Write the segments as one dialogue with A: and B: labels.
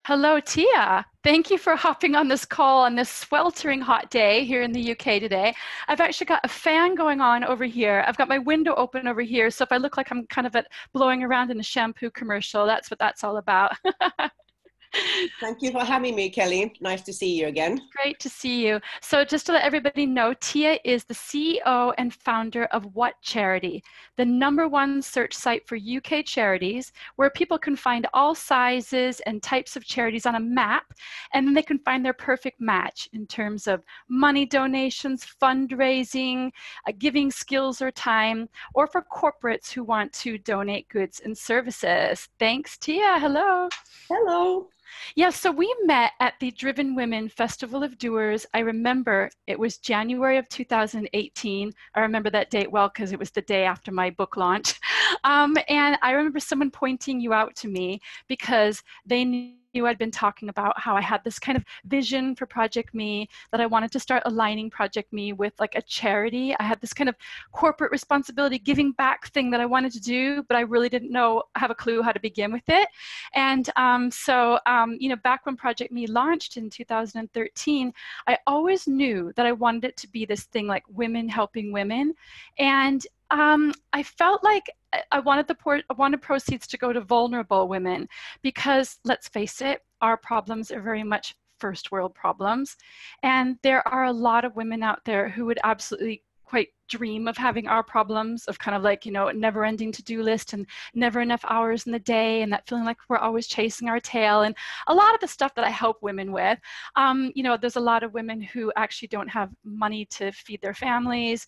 A: Hello, Tia. Thank you for hopping on this call on this sweltering hot day here in the UK today. I've actually got a fan going on over here. I've got my window open over here, so if I look like I'm kind of blowing around in a shampoo commercial, that's what that's all about.
B: Thank you for having me, Kelly. Nice to see you again.
A: Great to see you. So just to let everybody know, Tia is the CEO and founder of whatCharity, the #1 search site for UK charities, where people can find all sizes and types of charities on a map, and then they can find their perfect match in terms of money donations, fundraising, giving skills or time, or for corporates who want to donate goods and services. Thanks, Tia. Hello.
B: Hello.
A: Yeah, so we met at the Driven Women Festival of Doers. I remember it was January of 2018. I remember that date well because it was the day after my book launch. And I remember someone pointing you out to me because they knew I'd been talking about how I had this kind of vision for Project Me, that I wanted to start aligning Project Me with like a charity. I had this kind of corporate responsibility giving back thing that I wanted to do, but I really didn't have a clue how to begin with it. And back when Project Me launched in 2013, I always knew that I wanted it to be this thing like women helping women. And I felt like I wanted proceeds to go to vulnerable women because, let's face it, our problems are very much first world problems. And there are a lot of women out there who would absolutely quite dream of having our problems of kind of like, never ending to-do list and never enough hours in the day and that feeling like we're always chasing our tail. And a lot of the stuff that I help women with, there's a lot of women who actually don't have money to feed their families.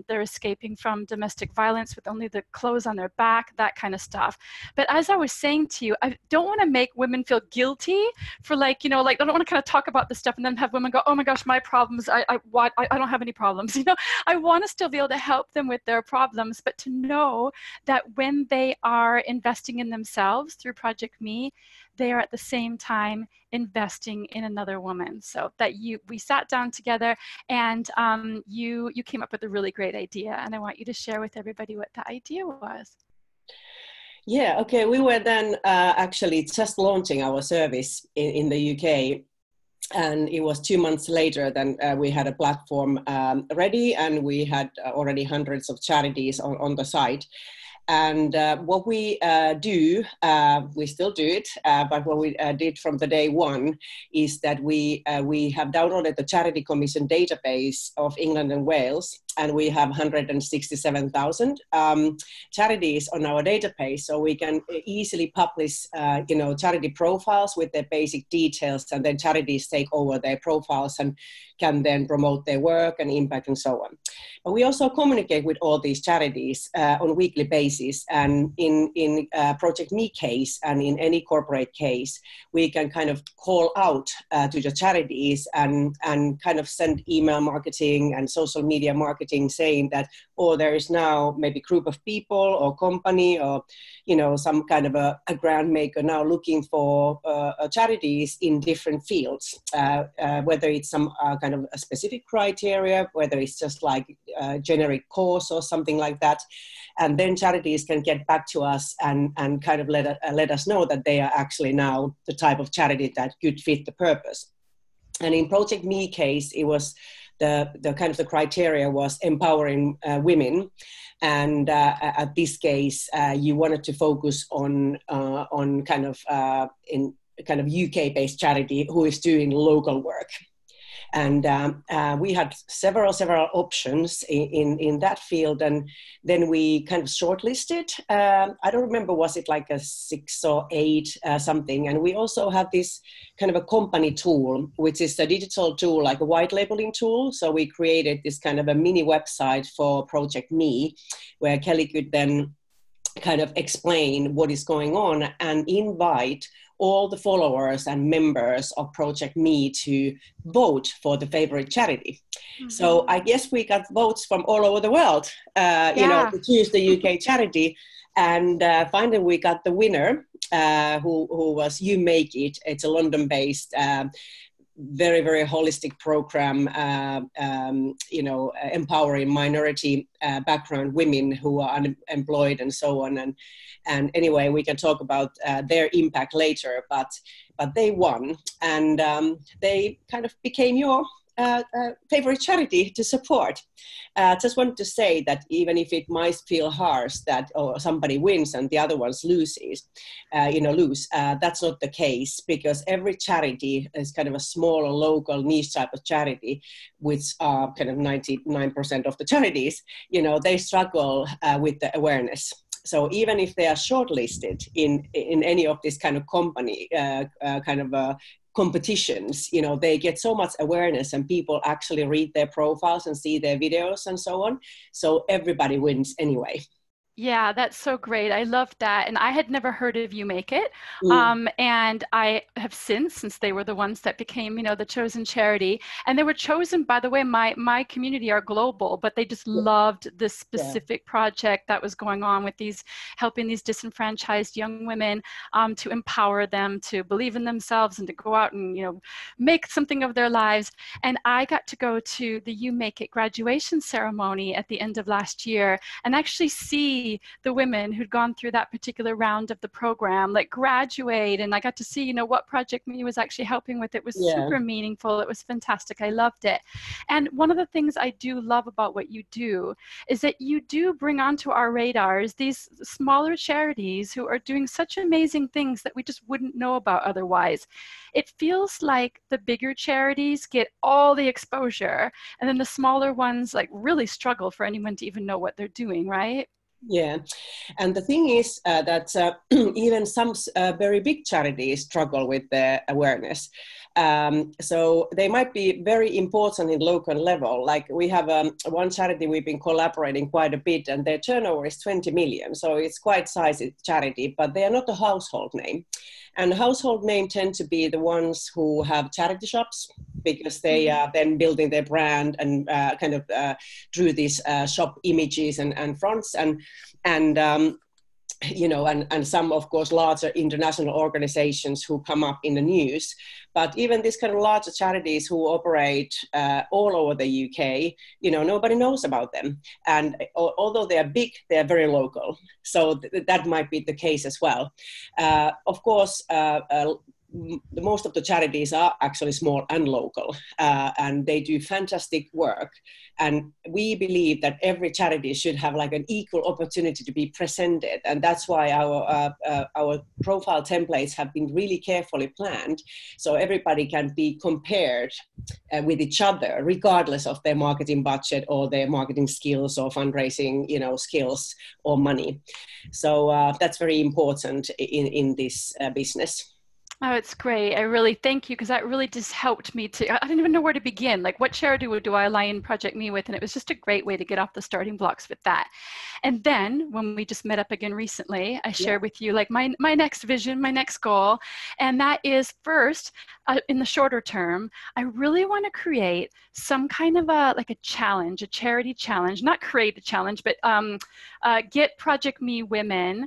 A: They're escaping from domestic violence with only the clothes on their back, that kind of stuff. But as I was saying to you, I don't want to make women feel guilty for I don't want to kind of talk about this stuff and then have women go, oh my gosh, my problems, I don't have any problems. I want to still be able to help them with their problems, but to know that when they are investing in themselves through Project Me, they are at the same time investing in another woman. So that we sat down together and you came up with a really great idea, and I want you to share with everybody what the idea was.
B: Yeah, okay. We were then actually just launching our service in the UK. And it was 2 months later then we had a platform ready, and we had already hundreds of charities on the site. And what we do, we still do it, but what we did from the day one is that we have downloaded the Charity Commission database of England and Wales, and we have 167,000 charities on our database, so we can easily publish, charity profiles with their basic details, and then charities take over their profiles and can then promote their work and impact and so on. But we also communicate with all these charities on a weekly basis, and in Project Me case and in any corporate case, we can kind of call out to the charities and kind of send email marketing and social media marketing saying that, there is now maybe group of people or company or, some kind of a grant maker now looking for charities in different fields, whether it's some kind of a specific criteria, whether it's just like a generic cause or something like that. And then charities can get back to us and kind of let us know that they are actually now the type of charity that could fit the purpose. And in Project Me case, it was the kind of the criteria was empowering women. And at this case, you wanted to focus on kind of UK-based charity who is doing local work. And we had several options in that field, and then we kind of shortlisted. I don't remember, was it like a 6 or 8 something? And we also have this kind of a company tool, which is a digital tool, like a white labeling tool. So we created this kind of a mini website for Project Me, where Kelly could then kind of explain what is going on and invite all the followers and members of Project Me to vote for the favorite charity. Mm-hmm. So I guess we got votes from all over the world, to choose the UK charity. And finally we got the winner, who was You Make It. It's a London-based very, very holistic program, empowering minority background women who are unemployed and so on. And anyway, we can talk about their impact later, but they won, and they kind of became your favorite charity to support. Just wanted to say that even if it might feel harsh that somebody wins and the other ones lose, that's not the case, because every charity is kind of a small local niche type of charity, which are kind of 99% of the charities. They struggle with the awareness. So even if they are shortlisted in any of this kind of company competitions, they get so much awareness, and people actually read their profiles and see their videos and so on. So everybody wins anyway.
A: Yeah, that's so great. I love that. And I had never heard of You Make It. And I have since they were the ones that became, the chosen charity. And they were chosen, by the way, my community are global, but they just loved this specific project that was going on with helping these disenfranchised young women to empower them to believe in themselves and to go out and, make something of their lives. And I got to go to the You Make It graduation ceremony at the end of last year and actually see the women who'd gone through that particular round of the program graduate, and I got to see what Project Me was actually helping with. It was super meaningful. It was fantastic. I loved it. And one of the things I do love about what you do is that you do bring onto our radars these smaller charities who are doing such amazing things that we just wouldn't know about otherwise. It feels like the bigger charities get all the exposure, and then the smaller ones really struggle for anyone to even know what they're doing, right?
B: Yeah, and the thing is that even some very big charities struggle with the awareness. So they might be very important in local level. Like we have one charity we've been collaborating quite a bit, and their turnover is 20 million. So it's quite sized charity, but they are not a household name. And household name tend to be the ones who have charity shops, because they are then building their brand and through these shop images and fronts and some, of course, larger international organizations who come up in the news. But even these kind of larger charities who operate all over the UK, nobody knows about them. And although they are big, they are very local. So that might be the case as well. Of course, most of the charities are actually small and local, and they do fantastic work. And we believe that every charity should have an equal opportunity to be presented. And that's why our profile templates have been really carefully planned, so everybody can be compared with each other, regardless of their marketing budget or their marketing skills or fundraising, skills or money. So that's very important in this business.
A: Oh, it's great. I really thank you, because that really just helped me I didn't even know where to begin. What charity do I align Project Me with? And it was just a great way to get off the starting blocks with that. And then when we just met up again recently, I shared with you my next vision, my next goal. And that is first, in the shorter term, I really want to create some kind of a challenge, a charity challenge, not create a challenge, but get Project Me women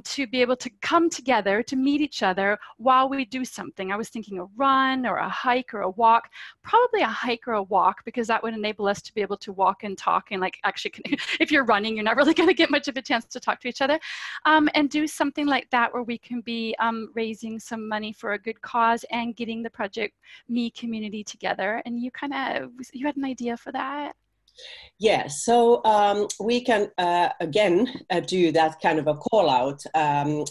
A: to be able to come together to meet each other while we do something. I was thinking a run or a hike or a walk, probably a hike or a walk, because that would enable us to be able to walk and talk and actually, if you're running, you're not really going to get much of a chance to talk to each other, and do something like that where we can be raising some money for a good cause and getting the Project Me community together. And you had an idea for that?
B: Yeah, so we can again do that kind of a call out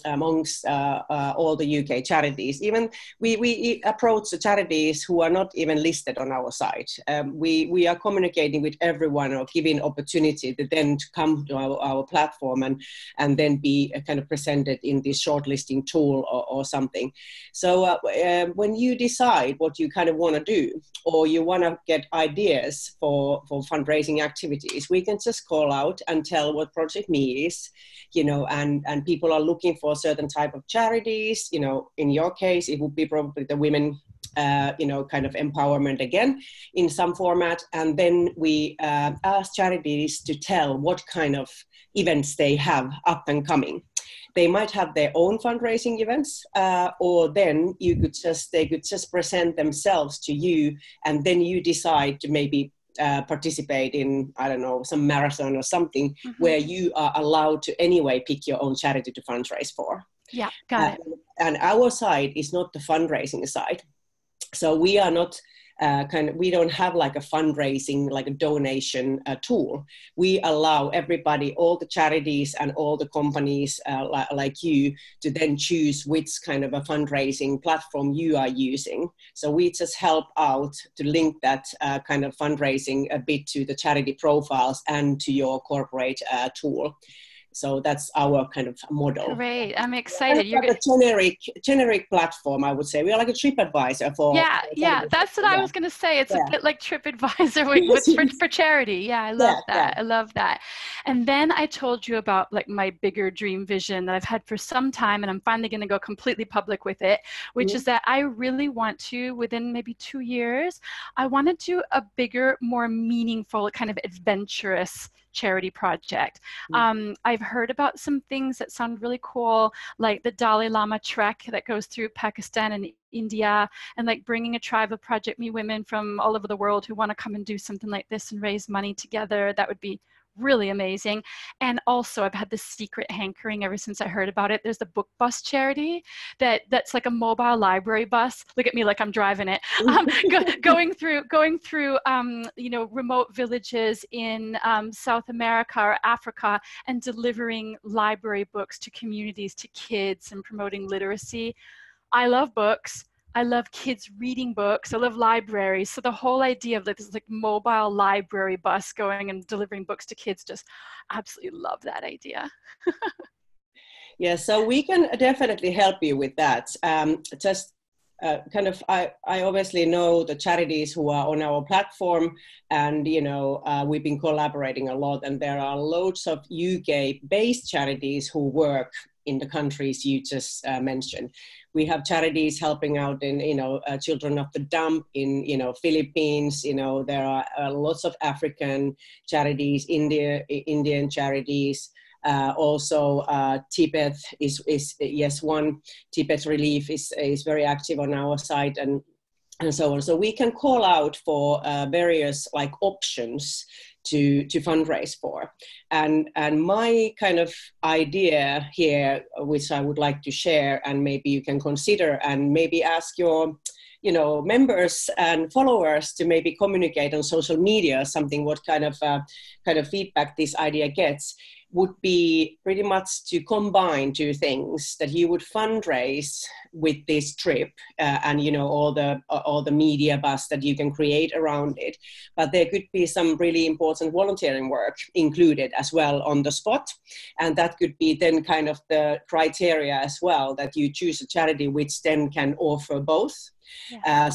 B: amongst all the UK charities. Even we approach the charities who are not even listed on our site. We are communicating with everyone or giving opportunity to then to come to our platform and then be kind of presented in this shortlisting tool or something. So when you decide what you kind of want to do, or you want to get ideas for fundraising activities, we can just call out and tell what Project Me is, and people are looking for a certain type of charities. In your case, it would be probably the women, kind of empowerment again in some format. And then we ask charities to tell what kind of events they have up and coming. They might have their own fundraising events, or then they could just present themselves to you, and then you decide to maybe participate in, I don't know, some marathon or something, where you are allowed to anyway pick your own charity to fundraise for.
A: Yeah, got it.
B: And our side is not the fundraising side. So we are not we don't have like a fundraising, like a donation tool. We allow everybody, all the charities and all the companies like you, to then choose which kind of a fundraising platform you are using. So we just help out to link that kind of fundraising a bit to the charity profiles and to your corporate tool. So that's our kind of model.
A: Great, I'm excited.
B: You're like a generic platform, I would say. We are like a TripAdvisor for.
A: Yeah, that's what I was going to say. It's a bit like TripAdvisor for charity. Yeah, I love that. I love that. And then I told you about like my bigger dream vision that I've had for some time, and I'm finally going to go completely public with it, which is that I really want to, within maybe 2 years, I want to do a bigger, more meaningful, kind of adventurous charity project. I've heard about some things that sound really cool, like the Dalai Lama trek that goes through Pakistan and India, and like bringing a tribe of Project Me women from all over the world who want to come and do something like this and raise money together. That would be really amazing. And also, I've had this secret hankering ever since I heard about it. There's the book bus charity that's like a mobile library bus. Look at me like I'm driving it. Going through remote villages in South America or Africa, and delivering library books to communities, to kids, and promoting literacy. I love books. I love kids reading books. I love libraries. So the whole idea of this like mobile library bus going and delivering books to kids, just absolutely love that idea.
B: Yeah, so we can definitely help you with that. I obviously know the charities who are on our platform, and we've been collaborating a lot, and there are loads of UK-based charities who work in the countries you just mentioned. We have charities helping out in, children of the dump in, Philippines. There are lots of African charities, Indian charities. Also, Tibet is one. Tibet Relief is very active on our site, and so on. So we can call out for various like options to fundraise for. And my kind of idea here, which I would like to share, and maybe you can consider, and maybe ask your members and followers to maybe communicate on social media something, what kind of feedback this idea gets, would be pretty much to combine two things: that you would fundraise with this trip and all the media buzz that you can create around it, but there could be some really important volunteering work included as well on the spot, and that could be then kind of the criteria as well, that you choose a charity which then can offer both.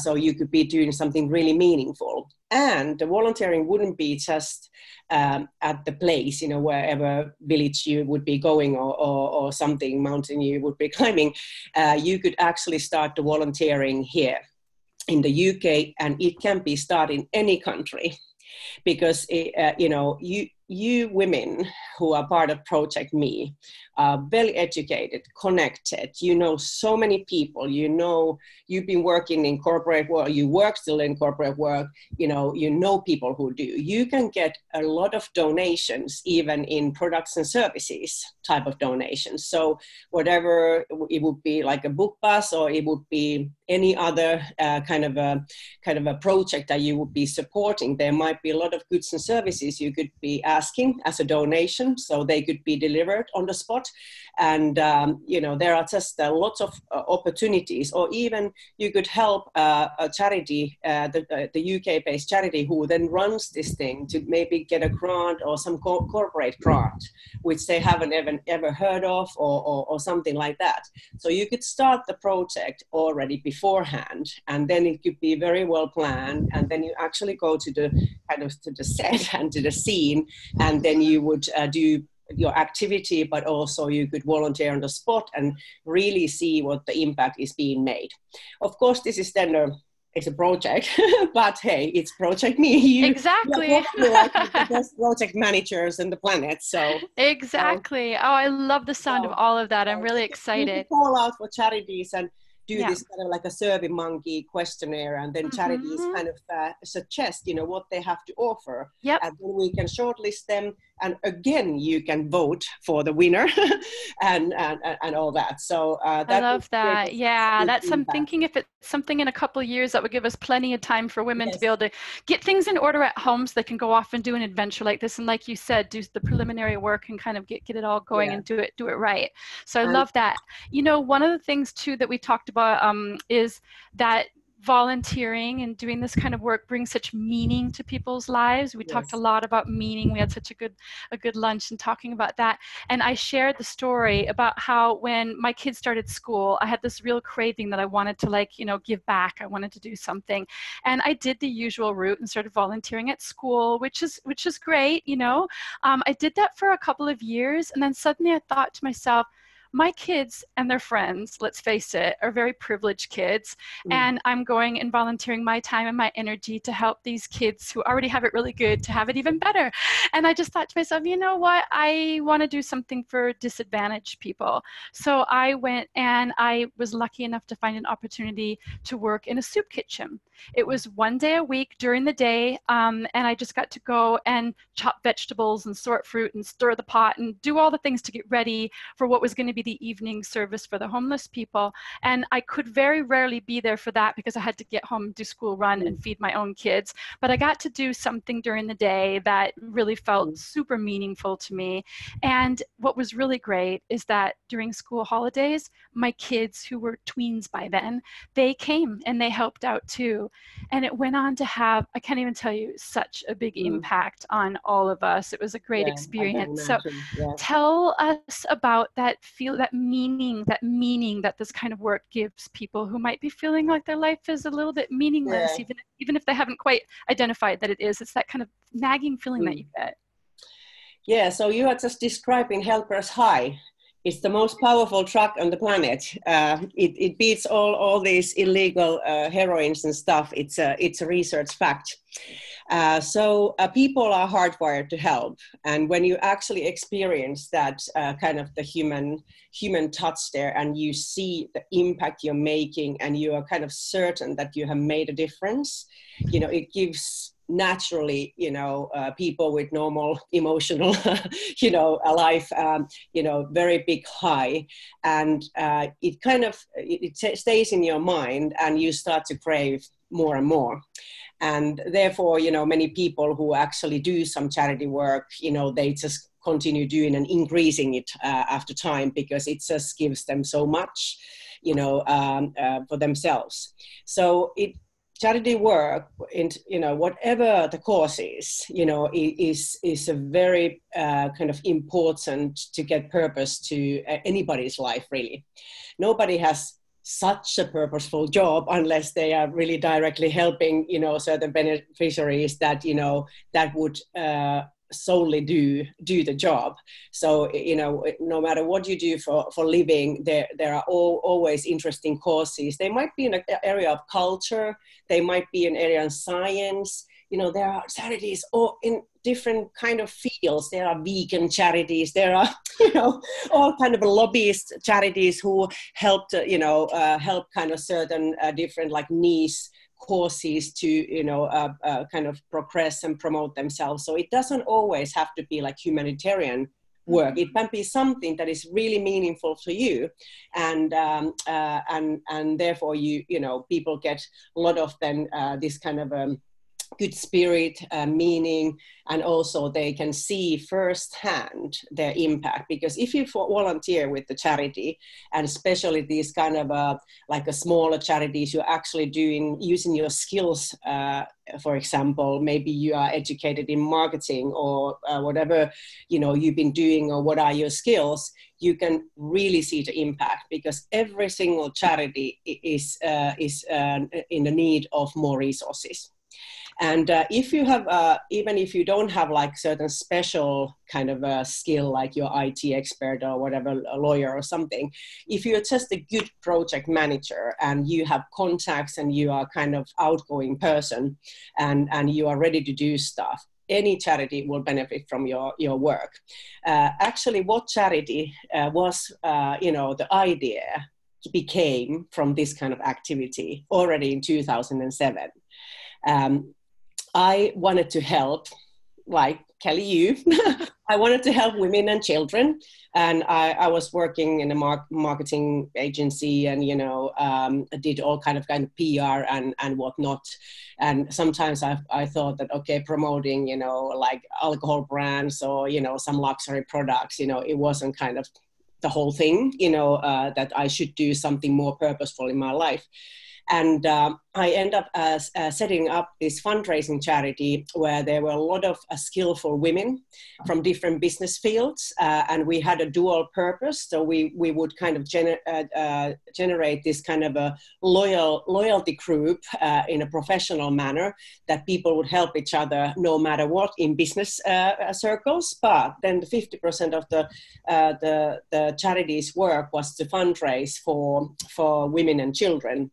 B: So you could be doing something really meaningful. And the volunteering wouldn't be just at the place, wherever village you would be going or something, mountain you would be climbing. You could actually start the volunteering here in the UK, and it can be started in any country. Because, you women who are part of Project Me are very educated, connected. You know so many people. You've been working in corporate work. You work still in corporate work. You know people who do. You can get a lot of donations, even in products and services type of donations. So whatever, it would be like a book bus, or it would be any other kind of a project that you would be supporting. There might be a lot of goods and services you could be asking as a donation, so they could be delivered on the spot. And there are just lots of opportunities. Or even you could help a charity, the UK-based charity, who then runs this thing, to maybe get a grant or some corporate grant, which they haven't ever heard of, or something like that. So you could start the project already beforehand, and then it could be very well planned, and then you actually go to the set and to the scene, and then you would do your activity, but also you could volunteer on the spot and really see what the impact is being made. Of course, this is then it's a project, but hey, it's Project Me. You are
A: Exactly.
B: probably like the best project managers on the planet. So,
A: Exactly. Oh, I love the sound of
B: so,
A: all of that. I'm
B: so
A: really
B: you can
A: excited.
B: call out for charities and do
A: Yeah.
B: this kind of like a Survey Monkey questionnaire, and then charities
A: Hmm.
B: kind of suggest, what they have to offer,
A: Yep.
B: and then we can shortlist them. And again, you can vote for the winner, and all that. So
A: I
B: that would
A: love
B: create
A: that.
B: a
A: Yeah,
B: big
A: that's I'm
B: impact.
A: thinking if it's something in a couple of years that would give us plenty of time for women to be able
B: Yes,
A: to get things in order at home so they can go off and do an adventure like this. And like you said, do the preliminary work and kind of get it all going
B: yeah,
A: and do it right. So I
B: and
A: love that. One of the things too that we talked about is that volunteering and doing this kind of work brings such meaning to people's lives. We talked a
B: yes.
A: lot about meaning. We had such a good lunch and talking about that. And I shared the story about how when my kids started school, I had this real craving that I wanted to give back. I wanted to do something. And I did the usual route and started volunteering at school, which is great. I did that for a couple of years. And then suddenly I thought to myself, my kids and their friends, let's face it, are very privileged kids.
B: Mm.
A: And I'm going and volunteering my time and my energy to help these kids who already have it really good to have it even better. And I just thought to myself, you know what? I want to do something for disadvantaged people. So I went and I was lucky enough to find an opportunity to work in a soup kitchen. It was one day a week during the day, and I just got to go and chop vegetables and sort fruit and stir the pot and do all the things to get ready for what was going to be the evening service for the homeless people. And I could very rarely be there for that because I had to get home, do school run, and
B: Mm.
A: feed my own kids. But I got to do something during the day that really felt
B: Mm.
A: super meaningful to me. And what was really great is that during school holidays, my kids, who were tweens by then, they came and they helped out too. And it went on to have, I can't even tell you, such a big
B: Mm.
A: impact on all of us. It was a great
B: Yeah, I can
A: experience. So
B: imagine. Yeah.
A: tell us about that meaning that this kind of work gives people who might be feeling like their life is a little bit meaningless,
B: Yeah.
A: even if they haven't quite identified that it is. It's that kind of nagging feeling that
B: Mm.
A: you get.
B: Yeah, so you are just describing Helpers High. It's the most powerful drug on the planet. It beats all these illegal heroines and stuff. It's a research fact. So people are hardwired to help, and when you actually experience that kind of the human touch there, and you see the impact you're making, and you are kind of certain that you have made a difference, it gives naturally, people with normal emotional, a life, very big high, and it stays in your mind, and you start to crave more and more. And therefore, many people who actually do some charity work, they just continue doing and increasing it after time, because it just gives them so much, for themselves. So charity work, in whatever the cause is a very kind of important to get purpose to anybody's life, really. Nobody has such a purposeful job unless they are really directly helping certain beneficiaries that that would solely do the job. So no matter what you do for living, there are always interesting causes. They might be in an area of culture, they might be an area in science. There are charities in different kind of fields. There are vegan charities, there are all kind of lobbyist charities who help kind of certain different like niche causes to kind of progress and promote themselves. So it doesn't always have to be like humanitarian work.
A: Mm-hmm.
B: It can be something that is really meaningful for you, and therefore people get a lot of then this kind of good spirit, meaning, and also they can see firsthand their impact. Because if you volunteer with the charity, and especially these kind of like a smaller charities, you're actually using your skills. For example, maybe you are educated in marketing or whatever you've been doing, or what are your skills. You can really see the impact, because every single charity is in the need of more resources. And if you have, even if you don't have like certain special kind of a skill, like your IT expert or whatever, a lawyer or something, if you're just a good project manager and you have contacts and you are kind of outgoing person and you are ready to do stuff, any charity will benefit from your work. Actually, whatCharity was, the idea became from this kind of activity already in 2007. I wanted to help, like Kelly, you. I wanted to help women and children, and I was working in a marketing agency, and did all kind of PR and whatnot. And sometimes I thought that, okay, promoting like alcohol brands or some luxury products, it wasn't kind of the whole thing, that I should do something more purposeful in my life. And I ended up setting up this fundraising charity where there were a lot of skillful women from different business fields, and we had a dual purpose. So we would kind of generate this kind of a loyalty group in a professional manner, that people would help each other no matter what in business circles. But then 50% of the charity's work was to fundraise for women and children.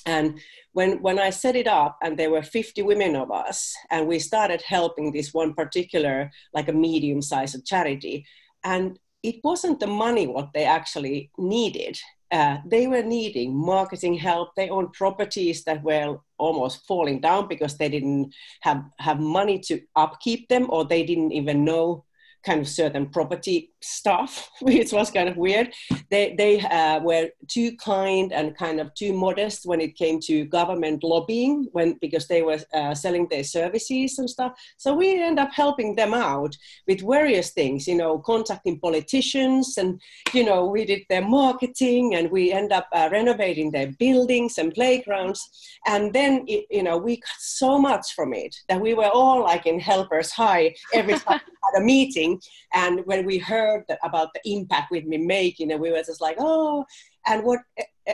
B: And when I set it up, and there were 50 women of us, and we started helping this one particular, like a medium-sized charity, and it wasn't the money what they actually needed. They were needing marketing help. They owned properties that were almost falling down because they didn't have money to upkeep them, or they didn't even know kind of certain property stuff, which was kind of weird. They were too kind and kind of too modest when it came to government lobbying, because they were selling their services and stuff. So we end up helping them out with various things, contacting politicians, and we did their marketing, and we end up renovating their buildings and playgrounds. And then we got so much from it that we were all like in helpers high every time we had a meeting. And when we heard about the impact we'd been making, we were just like, oh. And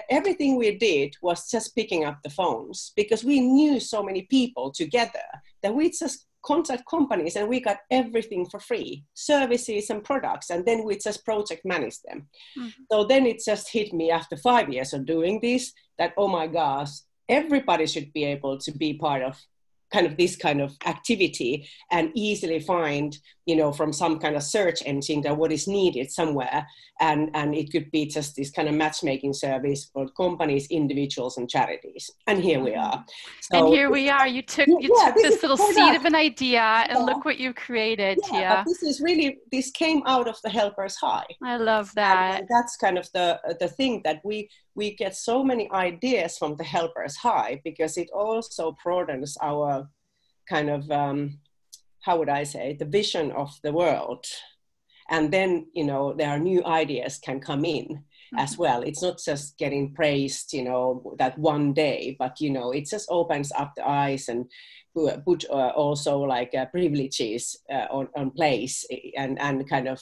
B: everything we did was just picking up the phones, because we knew so many people together that we just contact companies, and we got everything for free, services and products, and then we just project manage them. Mm-hmm. So then it just hit me after 5 years of doing this that, oh my gosh, everybody should be able to be part of kind of this kind of activity and easily find, from some kind of search engine that what is needed somewhere. And it could be just this kind of matchmaking service for companies, individuals, and charities. And here we are. So,
A: and here we are. You took this little seed of an idea, and look what you created, Tiia.
B: But this came out of the helpers high.
A: I love that.
B: And that's kind of the thing, that we get so many ideas from the helpers high, because it also broadens our kind of, how would I say, the vision of the world. And then, there are new ideas can come in as well. It's not just getting praised, that one day, but, it just opens up the eyes and put also like privileges on place, and kind of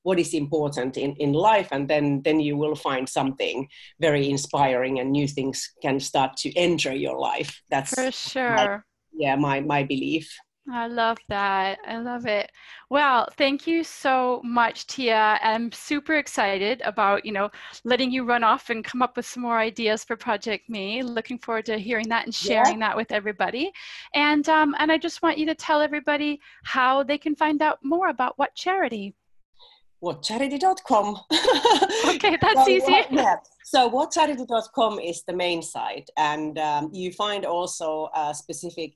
B: what is important in life. And then you will find something very inspiring, and new things can start to enter your life. That's for sure. My belief.
A: I love that. I love it. Well, thank you so much, Tiia. I'm super excited about, letting you run off and come up with some more ideas for Project Me. Looking forward to hearing that and sharing that with everybody. And I just want you to tell everybody how they can find out more about whatCharity.
B: whatCharity.com.
A: Okay, that's easy.
B: So whatCharity.com is the main site, and you find also a specific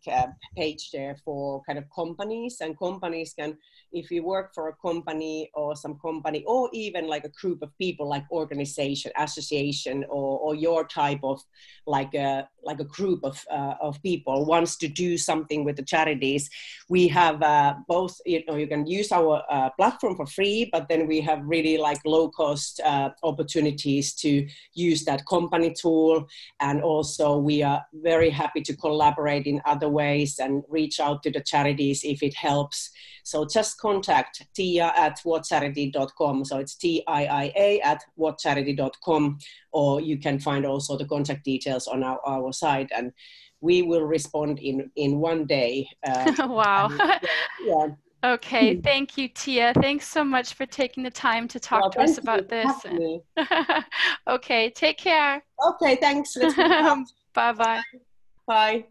B: page there for kind of companies, and companies can, if you work for a company or some company, or even like a group of people, like organization, association, or your type of like a group of people wants to do something with the charities, we have both, you can use our platform for free, but then we have really like low cost opportunities to use that company tool. And also we are very happy to collaborate in other ways and reach out to the charities if it helps. So just contact Tiia at whatcharity.com. So it's TIIA at whatcharity.com, or you can find also the contact details on our site, and we will respond in one day.
A: Wow.
B: Yeah.
A: Okay, thank you, Tiia. Thanks so much for taking the time to talk to us about this. Okay, take care.
B: Okay, thanks. Let's be in touch.
A: Bye-bye.
B: Bye.